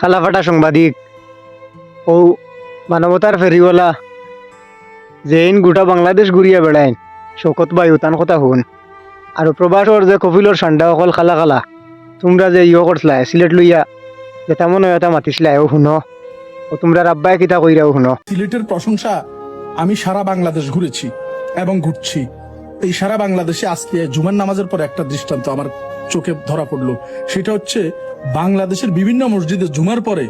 খালাফাটা সাংবাদিক ও মানবতার ফেরিওয়ালা যেইন গোটা বাংলাদেশ ঘুরিয়া বেড়াইন শৌকত বায়ু তান কথা শুন আর প্রবাসর যে কপিলর সান্ডা অকল খালা খালা তোমরা যে করছিলা সিলেট লইয়া যে তেমন এটা মাতিছিলা ও শুনো ও তোমরা রাব্বায় কিতা কইরাও শুনো। সিলেটের প্রশংসা আমি সারা বাংলাদেশ ঘুরেছি এবং ঘুরছি। এই সারা বাংলাদেশে আজকে জুমার নামাজের পর একটা দৃষ্টান্ত আমার চোখে ধরা পড়লো। সেটা হচ্ছে বাংলাদেশের বিভিন্ন মসজিদে জুমার পরে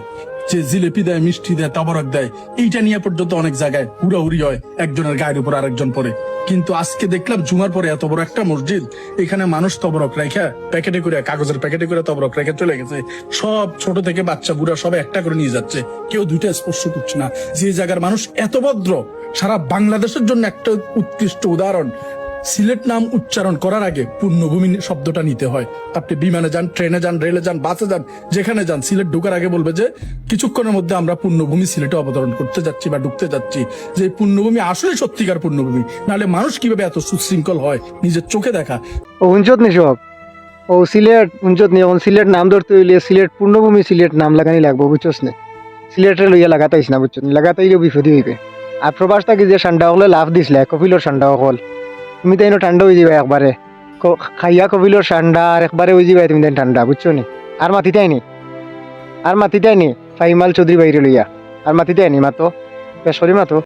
যে জিলেপি দেয়, মিষ্টি দেয়, তবরক দেয়, এইটা নিয়ে পর্যন্ত অনেক জায়গায় হুড়াহুড়ি হয় একজনের গায়ের উপর আরেকজন পরে। কিন্তু আজকে দেখলাম জুমার পরে এত বড় একটা মসজিদ, এখানে মানুষ তবরক রেখা প্যাকেটে করে, কাগজের প্যাকেটে করে তবরক রেখে চলে গেছে। সব ছোট থেকে বাচ্চা বুড়া সবাই একটা করে নিয়ে যাচ্ছে, কেউ দুইটা স্পর্শ করছে না। যে জায়গার মানুষ এত ভদ্র, সারা বাংলাদেশের জন্য একটা উৎকৃষ্ট উদাহরণ। সিলেট নাম উচ্চারণ করার আগে পুণ্যভূমি শব্দটা নিতে হয়। আপনি বিমানে যান, ট্রেনে যান, রেলে যান, বাসে যান, যেখানে যান, সিলেট ঢোকার আগে বলবে যে কিছুক্ষণের মধ্যে আমরা পুণ্যভূমি সিলেটে অবতরণ করতে যাচ্ছি বা ঢুকতে যাচ্ছি। যে পুণ্যভূমি আসলে সত্যিকার পুণ্যভূমি, নাহলে মানুষ কিভাবে এত সুশৃঙ্খল হয় নিজের চোখে দেখা। ও উঞ্চত নি সব ও সিলেট উঞ্চত নি এখন সিলেট নাম ধরতে হইলে সিলেট পূর্ণভূমি সিলেট নাম লাগানি লাগবো বুঝছস না। সিলেটের লইয়া লাগাতাইস না বুঝছো লাগাতাইলেও বিপদই হইবে। আর প্রবাস থাকি যে ঠান্ডা হলে লাভ দিছিলে কপিলর ঠান্ডা হল তুমি তাই ঠান্ডা হয়ে যাবে একবারে খাইয়া কপিলর ঠান্ডা আর একবারে হয়ে যাবে তুমি তাই ঠান্ডা বুঝছো নি। আর মাতিতাই নি আর মাতিতাই নি ফাইমাল চৌধুরী বাইরে লইয়া আর মাতিতাই নি মাতো পেশরি মাতো।